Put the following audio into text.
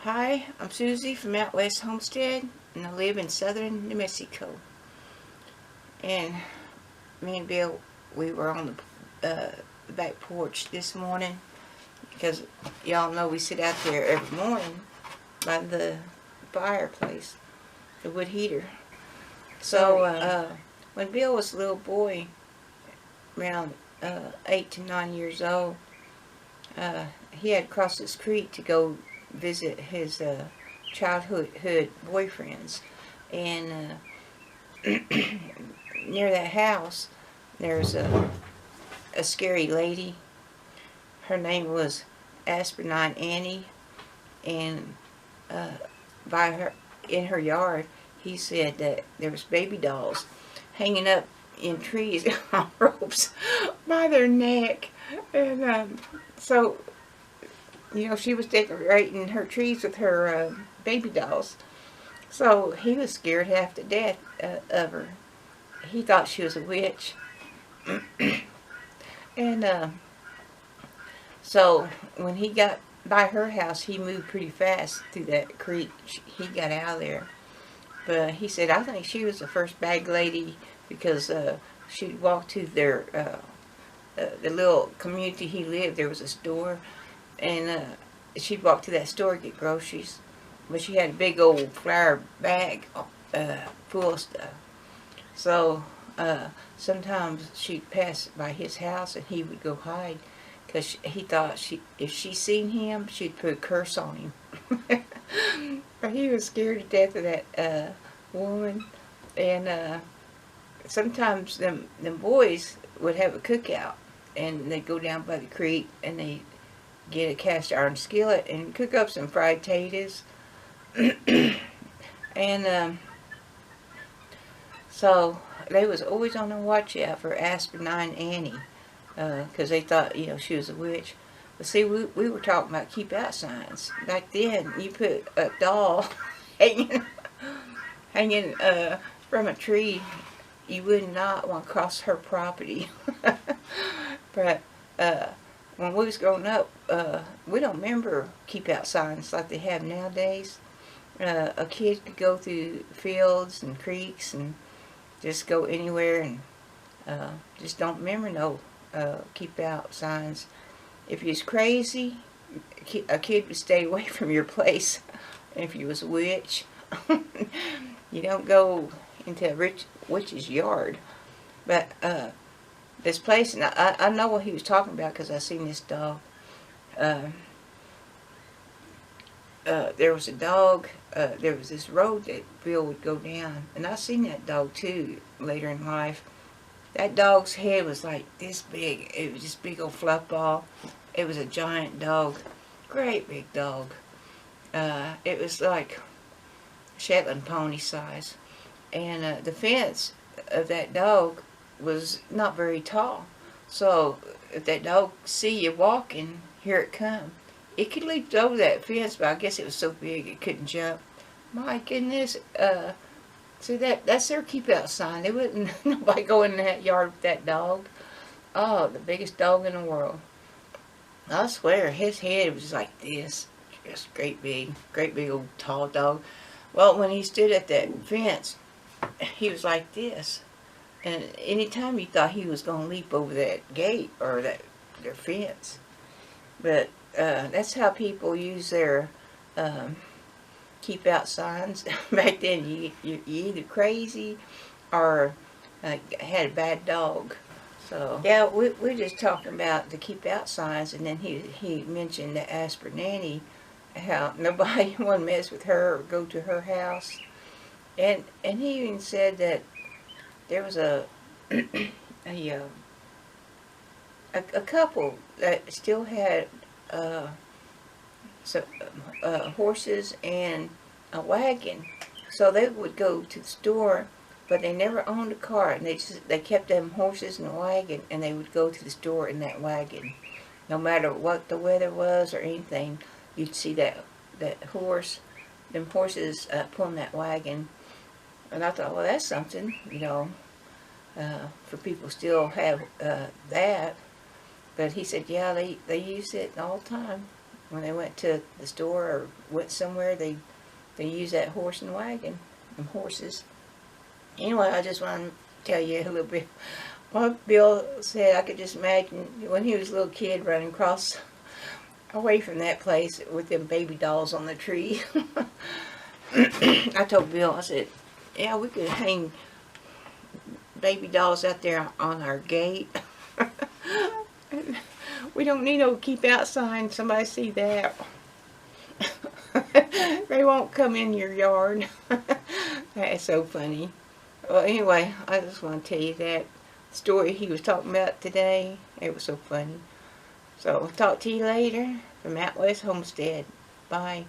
Hi, I'm Susie from Out West Homestead, and I live in southern New Mexico. And me and Bill, we were on the back porch this morning because y'all know we sit out there every morning by the fireplace, the wood heater. So when Bill was a little boy, around 8 to 9 years old, he had crossed this creek to go visit his childhood boyfriends, and near that house there's a scary lady. Her name was Aspirin Annie, and by her in her yard, he said that there was baby dolls hanging up in trees on ropes by their neck, and so she was decorating her trees with her baby dolls. So he was scared half to death of her. He thought she was a witch. And so when he got by her house, he moved pretty fast through that creek. He got out of there. But he said, I think she was the first bag lady because she'd walk to the little community he lived. There was a store, and she'd walk to that store to get groceries. But she had a big old flour bag full of stuff. So sometimes she'd pass by his house and he would go hide because he thought if she seen him, she'd put a curse on him. But he was scared to death of that woman. And sometimes them boys would have a cookout, and they'd go down by the creek and they get a cast iron skillet and cook up some fried potatoes. And so they was always on the watch out for Aspirin Annie, because they thought she was a witch. But see, we were talking about keep out signs. Back then, you put a doll hanging from a tree, you would not want to cross her property. But when we was growing up, we don't remember keep out signs like they have nowadays. A kid could go through fields and creeks and just go anywhere, and just don't remember no keep out signs. If you was crazy, a kid would stay away from your place. If you was a witch, you don't go into a witch's yard. But this place, and I know what he was talking about because I seen this dog. There was a dog, there was this road that Bill would go down, and I seen that dog too later in life. That dog's head was like this big. It was this big old fluff ball. It was a giant dog, great big dog. It was like Shetland pony size, and the fence of that dog was not very tall. So if that dog see you walking, here it come. It could leap over that fence, but I guess it was so big it couldn't jump. My goodness. So that's their keep out sign. They wouldn't nobody go in that yard with that dog. Oh, the biggest dog in the world. I swear, his head was like this. Just great big old tall dog. Well, when he stood at that fence, he was like this. And anytime you thought he was going to leap over that gate or their fence. But that's how people use their keep out signs. Back then, you either crazy or had a bad dog. So yeah, we're just talking about the keep out signs, and then he mentioned the Aspirin Annie, how nobody want to mess with her or go to her house, and he even said that there was a couple that still had horses and a wagon, so they would go to the store, but they never owned a car, and they kept them horses and a wagon, and they would go to the store in that wagon, no matter what the weather was or anything. You'd see that horses pulling that wagon, and I thought, well, that's something, for people still have that. But he said, yeah, they use it all the time when they went to the store or went somewhere, they use that horse and wagon, them horses. Anyway, I just want to tell you a little bit. What Bill said, I could just imagine when he was a little kid running across away from that place with them baby dolls on the tree. I told Bill, I said, yeah, we could hang baby dolls out there on our gate. We don't need no keep out sign. Somebody see that. They won't come in your yard. That is so funny. Well, anyway, I just want to tell you that story he was talking about today. It was so funny. So, talk to you later from Out West Homestead. Bye.